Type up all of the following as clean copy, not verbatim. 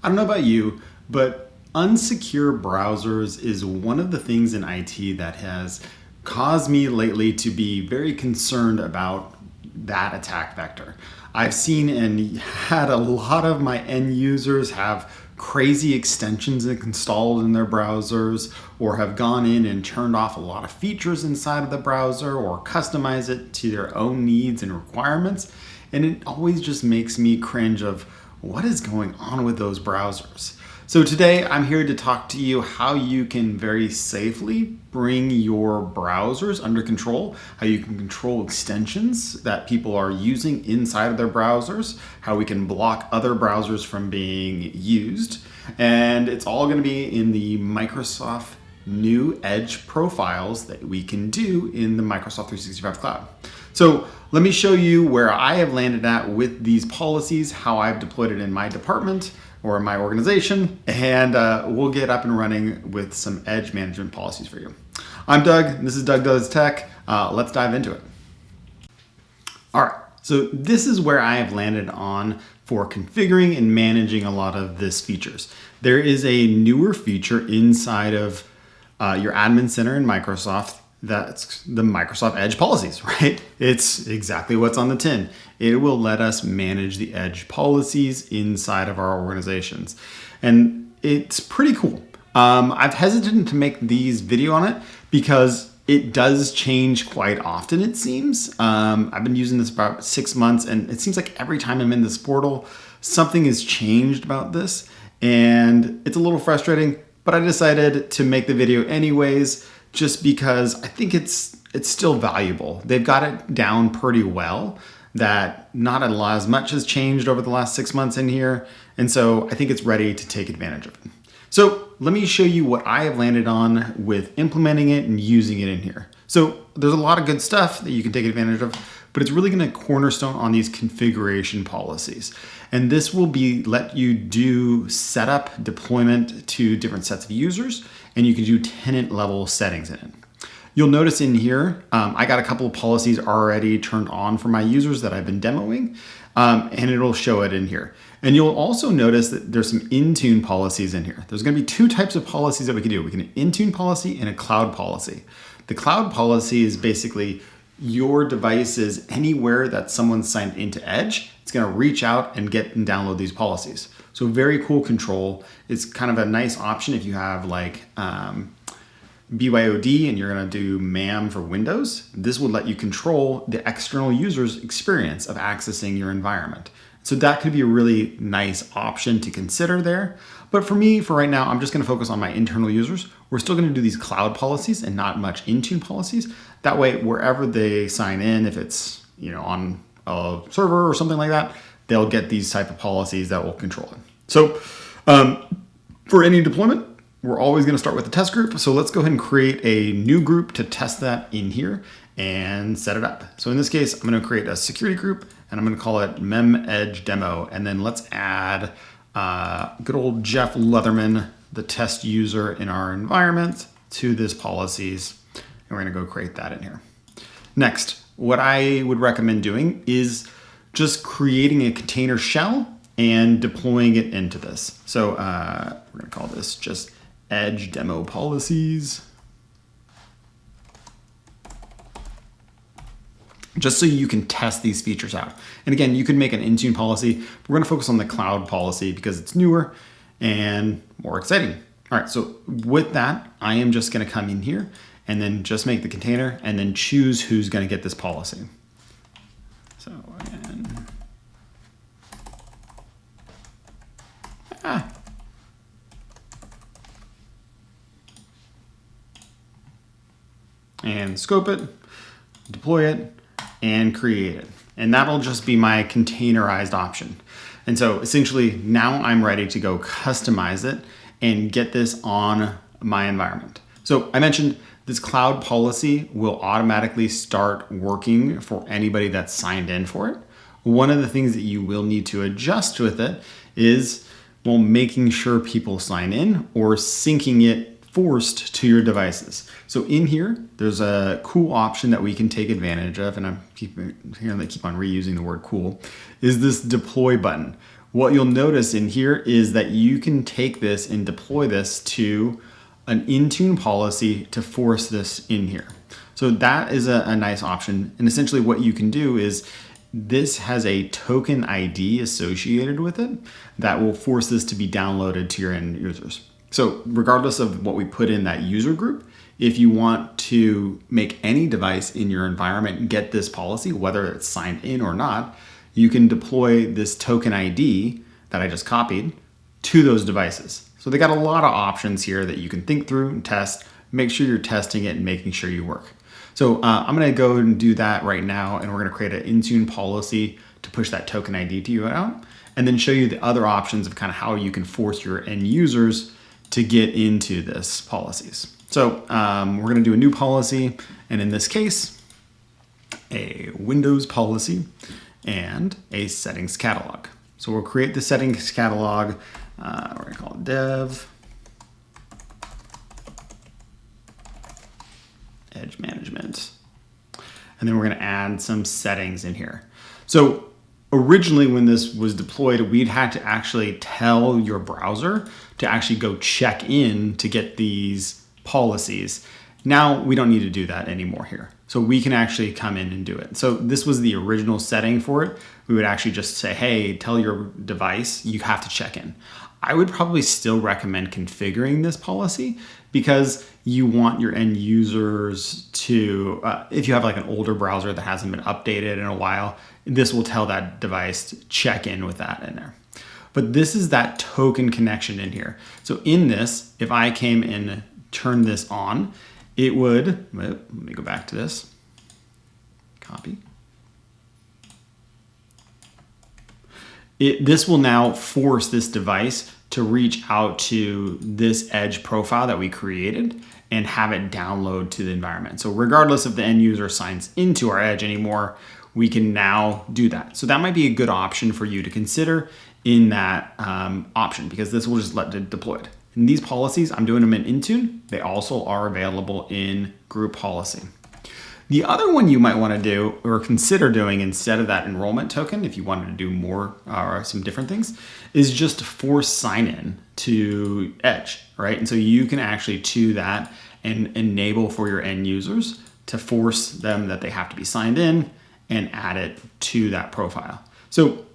I don't know about you, but unsecure browsers is one of the things in IT that has caused me lately to be very concerned about that attack vector. I've seen and had a lot of my end users have crazy extensions installed in their browsers, or have gone in and turned off a lot of features inside of the browser, or customize it to their own needs and requirements. And it always just makes me cringe of what is going on with those browsers. So today I'm here to talk to you how you can very safely bring your browsers under control, how you can control extensions that people are using inside of their browsers, how we can block other browsers from being used. And it's all going to be in the Microsoft new Edge profiles that we can do in the Microsoft 365 Cloud. So let me show you where I have landed at with these policies, how I've deployed it in my department or in my organization, and we'll get up and running with some Edge management policies for you. I'm Doug, this is Doug Does Tech. Let's dive into it. All right, so this is where I have landed on for configuring and managing a lot of this features. There is a newer feature inside of your admin center in Microsoft. That's the Microsoft Edge policies, right? It's exactly what's on the tin. It will let us manage the Edge policies inside of our organizations. And it's pretty cool. I've hesitated to make these video on it because it does change quite often, it seems. I've been using this about 6 months, and it seems like every time I'm in this portal, something has changed about this. And it's a little frustrating, but I decided to make the video anyways, just because I think it's still valuable. They've got it down pretty well, that not a lot as much has changed over the last 6 months in here. And so I think it's ready to take advantage of it. So let me show you what I have landed on with implementing it and using it in here. So there's a lot of good stuff that you can take advantage of, but it's really gonna cornerstone on these configuration policies. And this will let you do setup deployment to different sets of users, and you can do tenant level settings in it. You'll notice in here, I got a couple of policies already turned on for my users that I've been demoing, and it'll show it in here. And you'll also notice that there's some Intune policies in here. There's gonna be two types of policies that we can do. We can do an Intune policy and a cloud policy. The cloud policy is basically your devices anywhere that someone's signed into Edge, it's gonna reach out and get and download these policies. So very cool control. It's kind of a nice option if you have like BYOD and you're gonna do MAM for Windows. This would let you control the external user's experience of accessing your environment. So that could be a really nice option to consider there. But for me, for right now, I'm just gonna focus on my internal users. We're still gonna do these cloud policies and not much Intune policies. That way, wherever they sign in, if it's on a server or something like that, they'll get these type of policies that will control it. So for any deployment, we're always gonna start with the test group. So let's go ahead and create a new group to test that in here and set it up. So in this case, I'm gonna create a security group and I'm gonna call it Mem Edge Demo. And then let's add good old Jeff Leatherman, the test user in our environment, to this policies. And we're gonna go create that in here. Next, what I would recommend doing is just creating a container shell and deploying it into this. So we're gonna call this just Edge Demo Policies. Just so you can test these features out. And again, you could make an Intune policy. We're gonna focus on the cloud policy because it's newer and more exciting. All right, so with that, I am just gonna come in here and then just make the container and then choose who's gonna get this policy. So again, and scope it, deploy it, and create it. And that'll just be my containerized option. And so essentially now I'm ready to go customize it and get this on my environment. So I mentioned this cloud policy will automatically start working for anybody that's signed in for it. One of the things that you will need to adjust with it is, well, making sure people sign in or syncing it forced to your devices. So in here, there's a cool option that we can take advantage of, and I'm keep on reusing the word cool, is this deploy button. what you'll notice in here is that you can take this and deploy this to an Intune policy to force this in here. So that is a nice option. And essentially what you can do is this has a token ID associated with it that will force this to be downloaded to your end users. So regardless of what we put in that user group, if you want to make any device in your environment get this policy, whether it's signed in or not, you can deploy this token ID that I just copied to those devices. So they got a lot of options here that you can think through and test, make sure you're testing it and making sure you work. So I'm gonna go and do that right now, and we're gonna create an Intune policy to push that token ID to you out, and then show you the other options of kind of how you can force your end users to get into this policies. So we're gonna do a new policy, and in this case, a Windows policy and a settings catalog. So we'll create the settings catalog. We're gonna call it dev edge management. And then we're gonna add some settings in here. So originally when this was deployed, we'd had to actually tell your browser to actually go check in to get these policies. Now we don't need to do that anymore here. So we can actually come in and do it. So this was the original setting for it. We would actually just say, hey, tell your device you have to check in. I would probably still recommend configuring this policy because you want your end users to, if you have like an older browser that hasn't been updated in a while, this will tell that device to check in with that in there. But this is that token connection in here. So in this, if I came and turned this on, it would, let me go back to this, copy. This will now force this device to reach out to this edge profile that we created and have it download to the environment. So regardless if the end user signs into our edge anymore, we can now do that. So that might be a good option for you to consider in that option, because this will just let it deployed. And these policies, I'm doing them in Intune. They also are available in group policy. The other one you might want to do or consider doing instead of that enrollment token, if you wanted to do more or some different things, is just force sign in to Edge, right? And so you can actually to that and enable for your end users to force them that they have to be signed in and add it to that profile. So,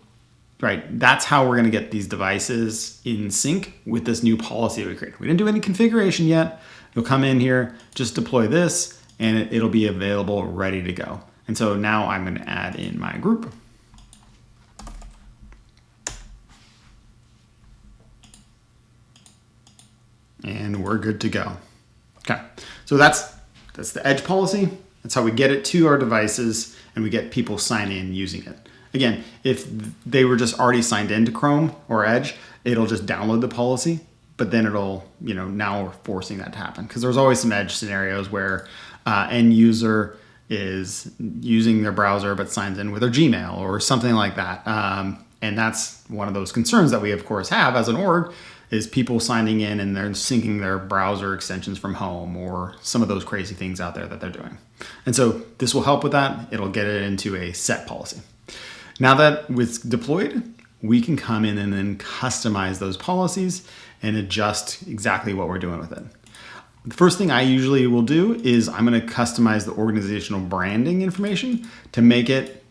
right, that's how we're going to get these devices in sync with this new policy that we created. We didn't do any configuration yet. You'll come in here, just deploy this, and it'll be available, ready to go. And so now I'm going to add in my group. And we're good to go. Okay, so that's the Edge policy. That's how we get it to our devices and we get people sign in using it. Again, if they were just already signed into Chrome or Edge, it'll just download the policy, but then it'll, now we're forcing that to happen, because there's always some Edge scenarios where end user is using their browser but signs in with their Gmail or something like that. And that's one of those concerns that we of course have as an org, is people signing in and they're syncing their browser extensions from home or some of those crazy things out there that they're doing. And so this will help with that. It'll get it into a set policy. Now that it's deployed, we can come in and then customize those policies and adjust exactly what we're doing with it. The first thing I usually will do is I'm going to customize the organizational branding information to make it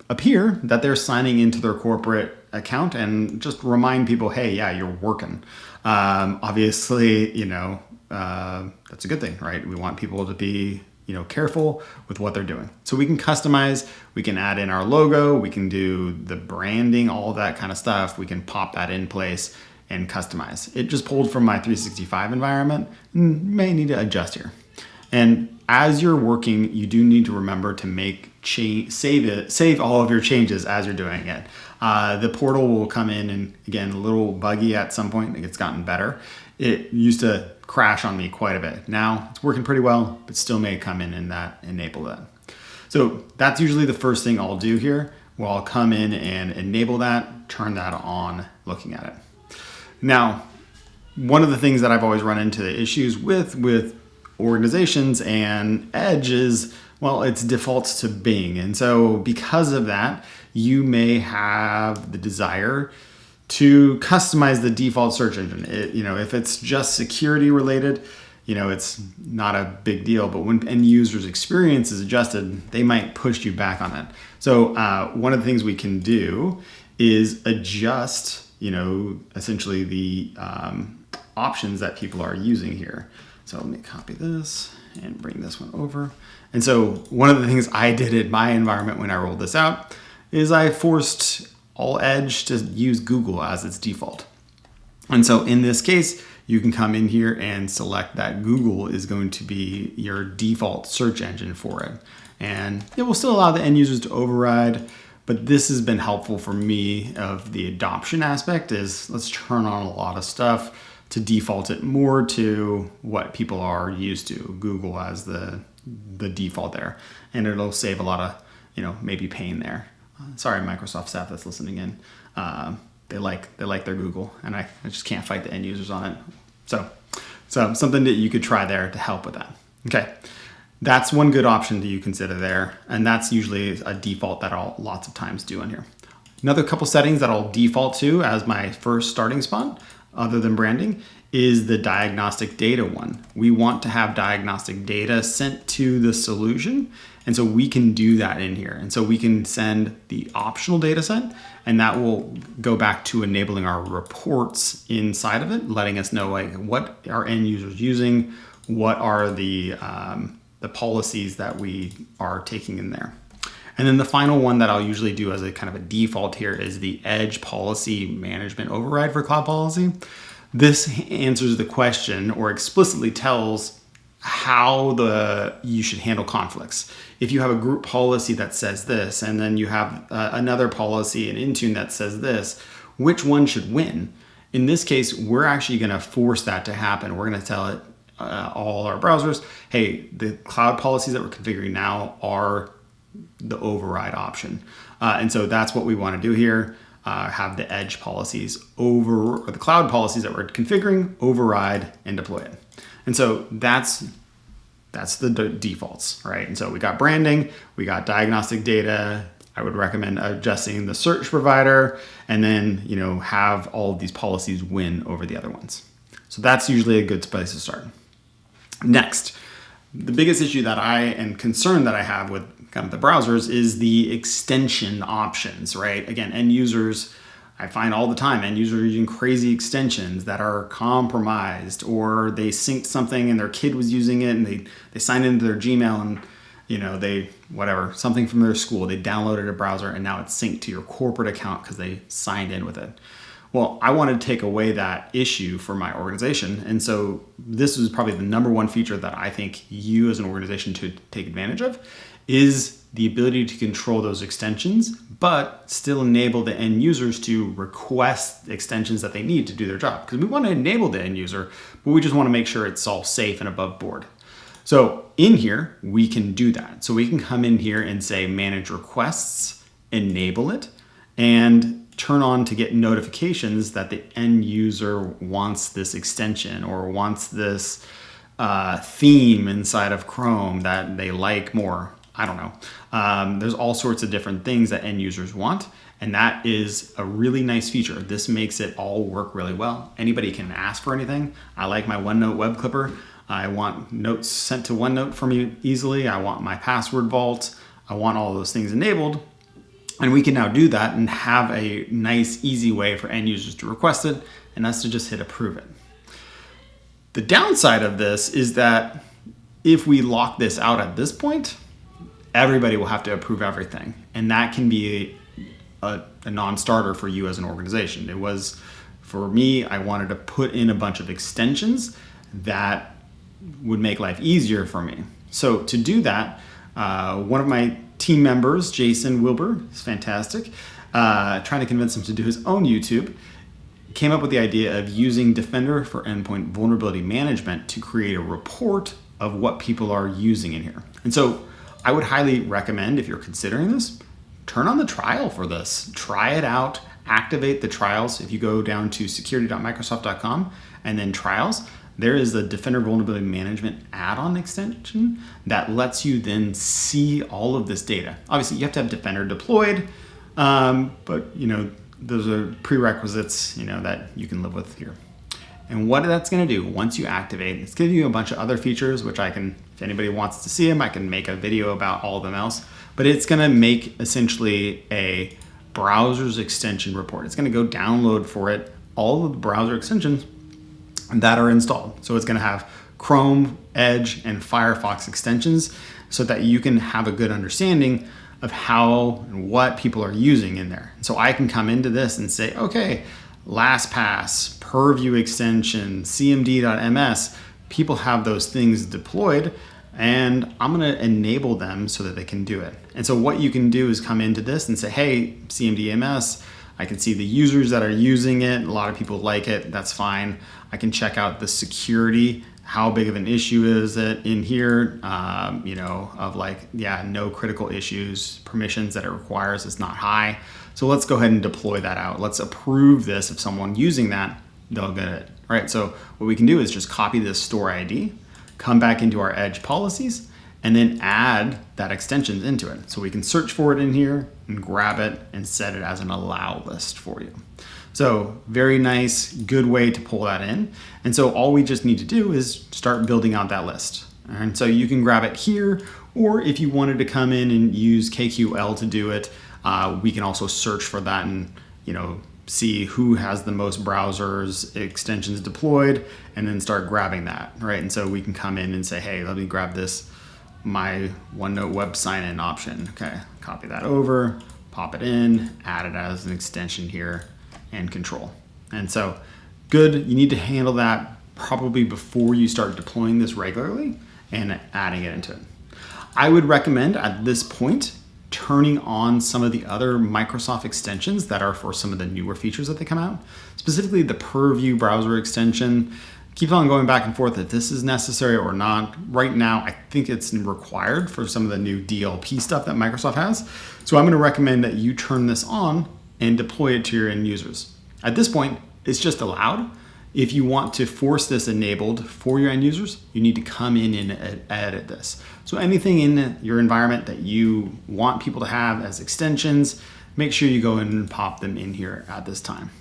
appear that they're signing into their corporate account and just remind people, hey, yeah, you're working. Obviously, that's a good thing, right? We want people to be, careful with what they're doing. So we can customize, we can add in our logo, we can do the branding, all that kind of stuff. We can pop that in place and customize. It just pulled from my 365 environment and may need to adjust here. And as you're working, you do need to remember to save all of your changes as you're doing it. The portal will come in and again, a little buggy at some point. It's gotten better. It used to crash on me quite a bit. Now it's working pretty well, but still may come in and enable that. So that's usually the first thing I'll do here. Well, I'll come in and enable that, turn that on, looking at it. Now, one of the things that I've always run into the issues with organizations and Edge is, well, it's defaults to Bing. And so because of that, you may have the desire to customize the default search engine. If it's just security related, it's not a big deal, but when end users' experience is adjusted, they might push you back on it. So one of the things we can do is adjust, essentially the options that people are using here. So let me copy this and bring this one over. And so one of the things I did in my environment when I rolled this out is I forced all Edge to use Google as its default. And so in this case, you can come in here and select that Google is going to be your default search engine for it. And it will still allow the end users to override, but this has been helpful for me of the adoption aspect is let's turn on a lot of stuff to default it more to what people are used to, Google as the default there. And it'll save a lot of, maybe pain there. Sorry, Microsoft staff that's listening in. They like their Google, and I just can't fight the end users on it. So something that you could try there to help with that. Okay, that's one good option that you consider there, and that's usually a default that I'll lots of times do on here. Another couple settings that I'll default to as my first starting spot, other than branding, is the diagnostic data one. We want to have diagnostic data sent to the solution. And so we can do that in here. And so we can send the optional data set, and that will go back to enabling our reports inside of it, letting us know what our end users using, what are the policies that we are taking in there. And then the final one that I'll usually do as a kind of a default here is the Edge policy management override for cloud policy. This answers the question or explicitly tells how you should handle conflicts. If you have a group policy that says this, and then you have another policy in Intune that says this, which one should win? In this case, we're actually going to force that to happen. We're going to tell it all our browsers, hey, the cloud policies that we're configuring now are the override option. And so that's what we want to do here. Have the Edge policies or the cloud policies that we're configuring, override, and deploy it. And so that's the defaults, right? And so we got branding, we got diagnostic data. I would recommend adjusting the search provider, and then have all of these policies win over the other ones. So that's usually a good place to start. Next, the biggest issue and concern that I have with kind of the browsers is the extension options, right? Again, end users, I find all the time, end users are using crazy extensions that are compromised, or they synced something and their kid was using it and they signed into their Gmail and something from their school, they downloaded a browser and now it's synced to your corporate account because they signed in with it. Well, I wanted to take away that issue for my organization. And so this is probably the number one feature that I think you as an organization should take advantage of is the ability to control those extensions, but still enable the end users to request extensions that they need to do their job. Because we want to enable the end user, but we just want to make sure it's all safe and above board. So in here, we can do that. So we can come in here and say manage requests, enable it, and turn on to get notifications that the end user wants this extension or wants this theme inside of Chrome that they like more. I don't know. There's all sorts of different things that end users want, and that is a really nice feature. This makes it all work really well. Anybody can ask for anything. I like my OneNote web clipper. I want notes sent to OneNote for me easily. I want my password vault. I want all those things enabled. And we can now do that and have a nice, easy way for end users to request it, and us to just hit approve it. The downside of this is that if we lock this out at this point, everybody will have to approve everything. And that can be a non-starter for you as an organization. It was, for me, I wanted to put in a bunch of extensions that would make life easier for me. So to do that, one of my team members, Jason Wilbur, is fantastic, trying to convince him to do his own YouTube, came up with the idea of using Defender for Endpoint Vulnerability Management to create a report of what people are using in here. And so I would highly recommend, if you're considering this, turn on the trial for this. Try it out, activate the trials. If you go down to security.microsoft.com and then trials, there is the Defender Vulnerability Management add-on extension that lets you then see all of this data. Obviously, you have to have Defender deployed, but those are prerequisites, that you can live with here. And what that's going to do once you activate, it's giving you a bunch of other features, which I can, if anybody wants to see them, I can make a video about all of them else. But it's going to make essentially a browser's extension report. It's going to go download for it all of the browser extensions that are installed. So it's going to have Chrome, Edge, and Firefox extensions so that you can have a good understanding of how and what people are using in there. So I can come into this and say, okay, LastPass, Purview extension, cmd.ms, people have those things deployed, and I'm going to enable them so that they can do it. And so what you can do is come into this and say, hey, CMDMS, I can see the users that are using it. A lot of people like it. That's fine. I can check out the security. How big of an issue is it in here? Of no critical issues, permissions that it requires is not high. So let's go ahead and deploy that out. Let's approve this. If someone using that, they'll get it, right? So what we can do is just copy this store ID, come back into our Edge policies, and then add that extension into it. So we can search for it in here and grab it and set it as an allow list for you. So very nice, good way to pull that in. And so all we just need to do is start building out that list. And so you can grab it here, or if you wanted to come in and use KQL to do it, we can also search for that and, see who has the most browsers extensions deployed and then start grabbing that, right? And so we can come in and say, hey, let me grab this, my OneNote web sign-in option. Okay, copy that over, pop it in, add it as an extension here, and control. And so good, you need to handle that probably before you start deploying this regularly and adding it into it. I would recommend at this point turning on some of the other Microsoft extensions that are for some of the newer features that they come out, specifically the Purview browser extension. Keep on going back and forth if this is necessary or not. Right now, I think it's required for some of the new DLP stuff that Microsoft has. So I'm going to recommend that you turn this on and deploy it to your end users. At this point, it's just allowed. If you want to force this enabled for your end users, you need to come in and edit this. So anything in your environment that you want people to have as extensions, make sure you go in and pop them in here at this time.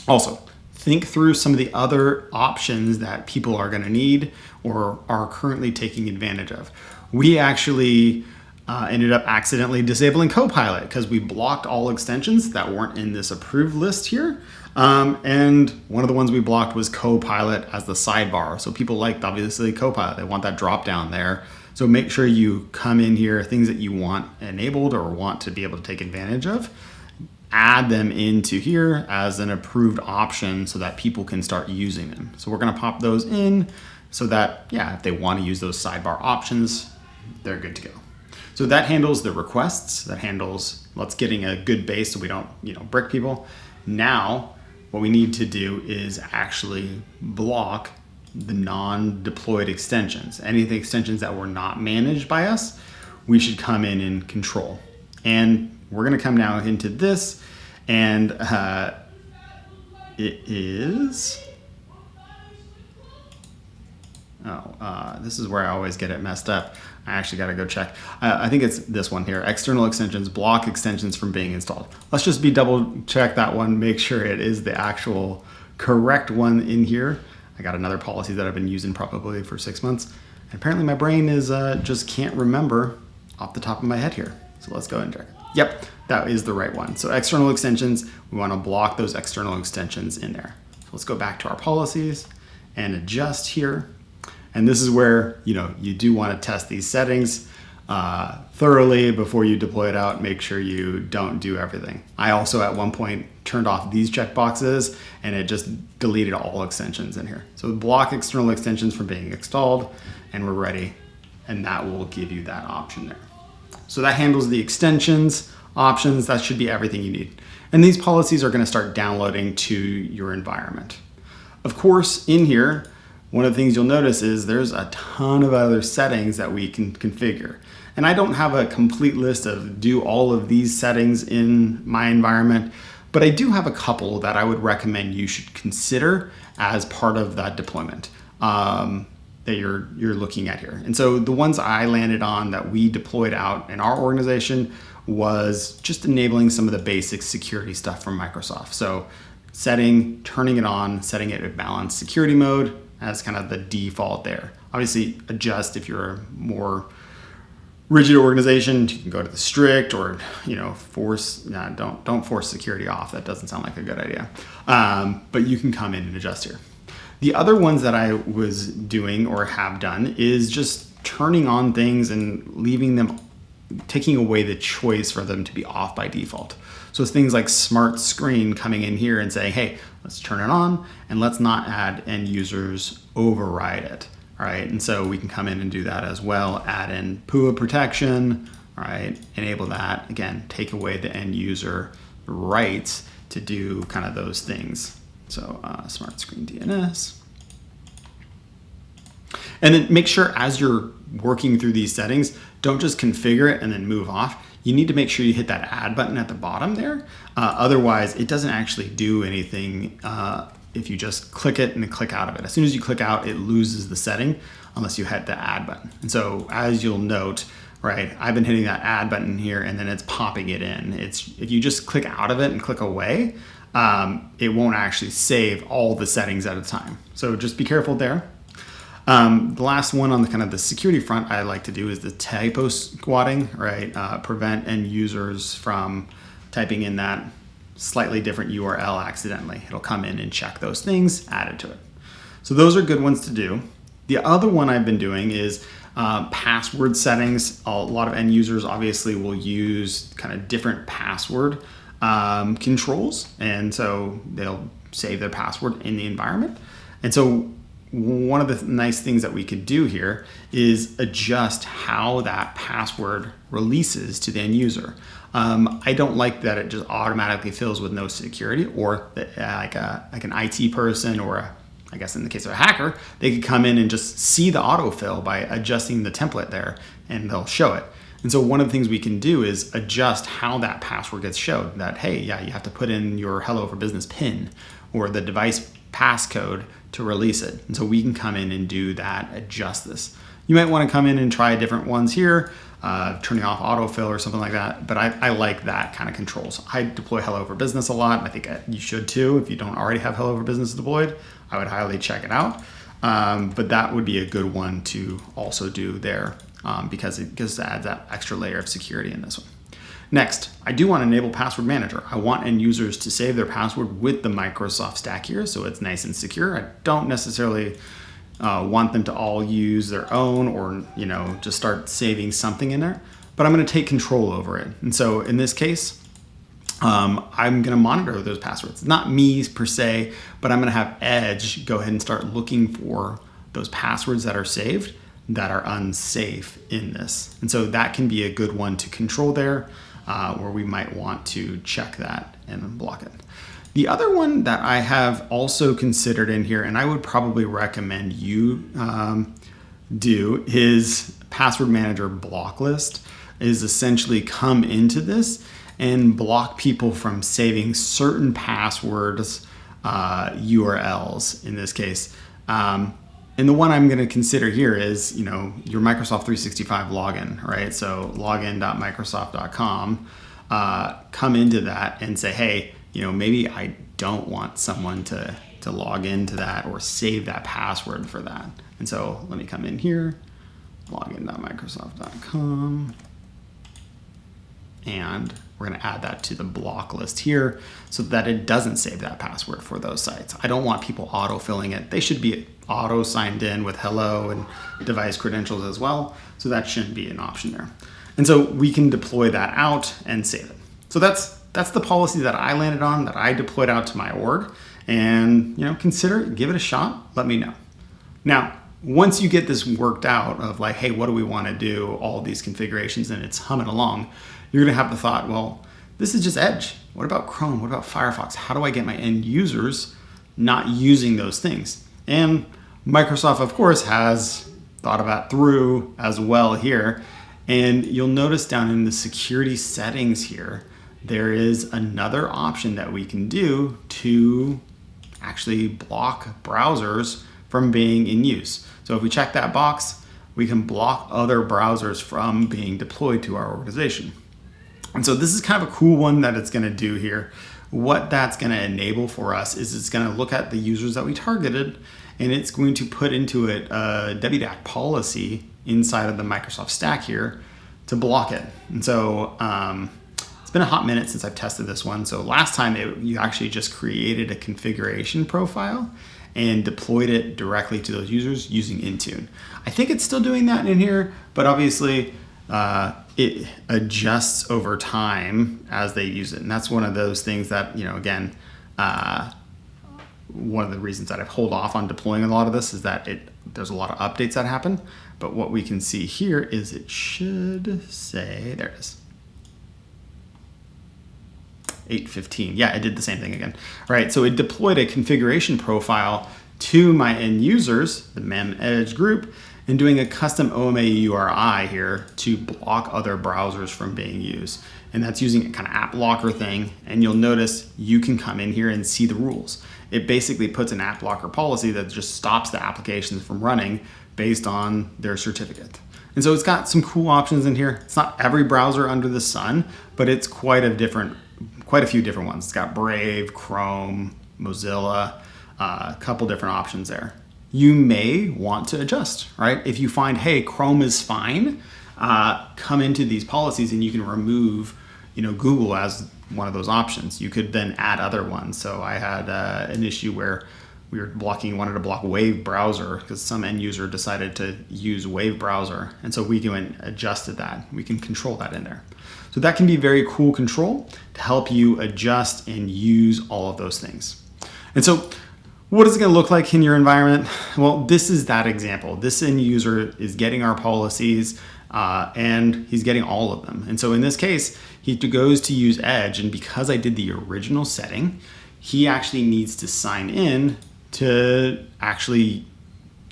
Also, think through some of the other options that people are going to need or are currently taking advantage of. We actually ended up accidentally disabling Copilot because we blocked all extensions that weren't in this approved list here. And one of the ones we blocked was Copilot as the sidebar. So people liked, obviously, Copilot. They want that drop down there. So make sure you come in here, things that you want enabled or want to be able to take advantage of, add them into here as an approved option so that people can start using them. So we're going to pop those in so that, if they want to use those sidebar options, they're good to go. So that handles the requests, that handles let's getting a good base so we don't, brick people. Now, what we need to do is actually block the non-deployed extensions. Any of the extensions that were not managed by us, we should come in and control. And we're going to come now into this, and it is... this is where I always get it messed up. I actually got to go check. I think it's this one here. External extensions block extensions from being installed. Let's just double check that one, make sure it is the actual correct one in here. I got another policy that I've been using probably for 6 months. And apparently my brain is just can't remember off the top of my head here. So let's go and check. Yep, that is the right one. So external extensions, we want to block those external extensions in there. So let's go back to our policies and adjust here. And this is where, you do want to test these settings thoroughly before you deploy it out. Make sure you don't do everything. I also at one point turned off these checkboxes and it just deleted all extensions in here. So block external extensions from being installed and we're ready. And that will give you that option there. So that handles the extensions, options. That should be everything you need. And these policies are going to start downloading to your environment. Of course, in here, one of the things you'll notice is there's a ton of other settings that we can configure. And I don't have a complete list of do all of these settings in my environment, but I do have a couple that I would recommend you should consider as part of that deployment that you're looking at here. And so the ones I landed on that we deployed out in our organization was just enabling some of the basic security stuff from Microsoft. So turning it on, setting it at balanced security mode as kind of the default there. Obviously adjust if you're a more rigid organization. You can go to the strict, or don't force security off. That doesn't sound like a good idea. But you can come in and adjust here. The other ones that I was doing or have done is just turning on things and taking away the choice for them to be off by default. So it's things like SmartScreen coming in here and saying, hey, let's turn it on and let's not add end users override it. All right, and so we can come in and do that as well. Add in PUA protection, all right, enable that. Again, take away the end user rights to do kind of those things. So SmartScreen DNS. And then make sure as you're working through these settings, don't just configure it and then move off. You need to make sure you hit that add button at the bottom there. Otherwise, it doesn't actually do anything if you just click it and then click out of it. As soon as you click out, it loses the setting unless you hit the add button. And so as you'll note, right, I've been hitting that add button here and then it's popping it in. If you just click out of it and click away, it won't actually save all the settings at a time. So just be careful there. The last one on the kind of the security front I like to do is the typo squatting, right? Prevent end users from typing in that slightly different URL accidentally. It'll come in and check those things, add it to it. So those are good ones to do. The other one I've been doing is password settings. A lot of end users obviously will use kind of different password controls. And so they'll save their password in the environment. And so one of the nice things that we could do here is adjust how that password releases to the end user. I don't like that it just automatically fills with no security, or that, like an IT person, or I guess in the case of a hacker, they could come in and just see the autofill by adjusting the template there, and they'll show it. And so one of the things we can do is adjust how that password gets showed. That, hey, yeah, you have to put in your Hello for Business PIN or the device passcode to release it. And so we can come in and do that, adjust this. You might want to come in and try different ones here, turning off autofill or something like that. But I like that kind of controls. I deploy Hello for Business a lot. I think you should too. If you don't already have Hello for Business deployed, I would highly check it out. But that would be a good one to also do there because it just adds that extra layer of security in this one. Next, I do want to enable Password Manager. I want end users to save their password with the Microsoft stack here, so it's nice and secure. I don't necessarily want them to all use their own, or just start saving something in there, but I'm going to take control over it. And so in this case, I'm going to monitor those passwords. Not me per se, but I'm going to have Edge go ahead and start looking for those passwords that are saved that are unsafe in this. And so that can be a good one to control there, where we might want to check that and block it. The other one that I have also considered in here, and I would probably recommend you do, is Password Manager block list, is essentially come into this and block people from saving certain passwords, URLs in this case. And the one I'm going to consider here is, your Microsoft 365 login, right? So login.microsoft.com, come into that and say, hey, maybe I don't want someone to log into that or save that password for that. And so let me come in here, login.microsoft.com, and we're going to add that to the block list here so that it doesn't save that password for those sites. I don't want people auto-filling it. They should be auto signed in with hello and device credentials as well. So that shouldn't be an option there. And so we can deploy that out and save it. So that's the policy that I landed on, that I deployed out to my org. And consider it, give it a shot, let me know. Now, once you get this worked out of like, hey, what do we want to do, all these configurations, and it's humming along, you're going to have the thought, well, this is just Edge. What about Chrome? What about Firefox? How do I get my end users not using those things? And Microsoft, of course, has thought about through as well here. And you'll notice down in the security settings here, there is another option that we can do to actually block browsers from being in use. So if we check that box, we can block other browsers from being deployed to our organization. And so this is kind of a cool one that it's going to do here. What that's going to enable for us is it's going to look at the users that we targeted, and it's going to put into it a WDAC policy inside of the Microsoft stack here to block it. And so it's been a hot minute since I've tested this one. So last time you actually just created a configuration profile and deployed it directly to those users using Intune. I think it's still doing that in here, but obviously it adjusts over time as they use it. And that's one of those things that, again, one of the reasons that I hold off on deploying a lot of this is that there's a lot of updates that happen. But what we can see here is it should say, there it is, 8:15. Yeah, it did the same thing again. All right, so it deployed a configuration profile to my end users, the mem edge group, and doing a custom OMA URI here to block other browsers from being used. And that's using a kind of app locker thing. And you'll notice you can come in here and see the rules. It basically puts an app locker policy that just stops the applications from running based on their certificate. And so it's got some cool options in here. It's not every browser under the sun, but it's quite a few different ones. It's got Brave, Chrome, Mozilla, a couple different options there. You may want to adjust, right? If you find, hey, Chrome is fine, come into these policies and you can remove, Google as one of those options. You could then add other ones. So I had an issue where we wanted to block Wave browser because some end user decided to use Wave browser. And so we went and adjusted that. We can control that in there. So that can be very cool control to help you adjust and use all of those things. And so what is it going to look like in your environment? Well, this is that example. This end user is getting our policies and he's getting all of them. And so in this case, he goes to use Edge, and because I did the original setting, he actually needs to sign in to actually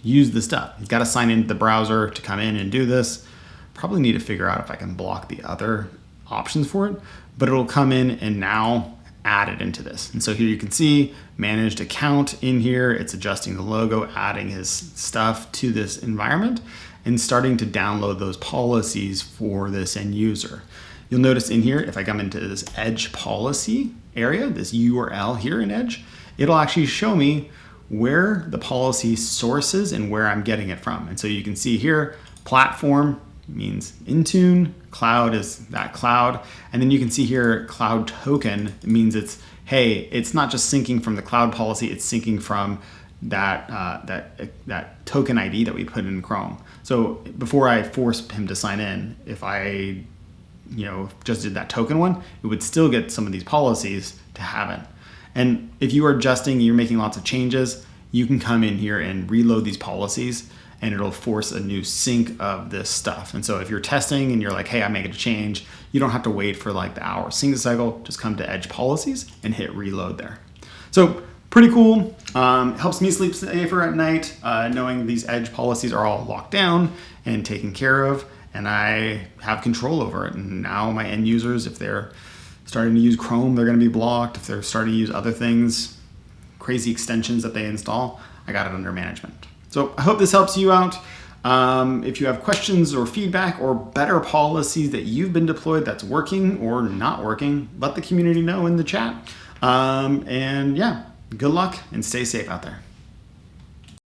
use the stuff. He's got to sign into the browser to come in and do this. Probably need to figure out if I can block the other options for it, but it'll come in and now add it into this. And so here you can see managed account in here. It's adjusting the logo, adding his stuff to this environment, and starting to download those policies for this end user. You'll notice in here, if I come into this Edge policy area, this URL here in Edge, it'll actually show me where the policy source is and where I'm getting it from. And so you can see here, platform means Intune, cloud is that cloud. And then you can see here, cloud token means it's not just syncing from the cloud policy, it's syncing from that token ID that we put in Chrome. So before I force him to sign in, if I just did that token one, it would still get some of these policies to have it. And if you are adjusting, you're making lots of changes, you can come in here and reload these policies and it'll force a new sync of this stuff. And so if you're testing and you're like, hey, I'm making a change, you don't have to wait for like the hour sync cycle, just come to Edge policies and hit reload there. So pretty cool. Helps me sleep safer at night, knowing these Edge policies are all locked down and taken care of, and I have control over it. And now my end users, if they're starting to use Chrome, they're going to be blocked. If they're starting to use other things, crazy extensions that they install, I got it under management. So I hope this helps you out. If you have questions or feedback or better policies that you've been deployed that's working or not working, let the community know in the chat. And yeah, good luck and stay safe out there.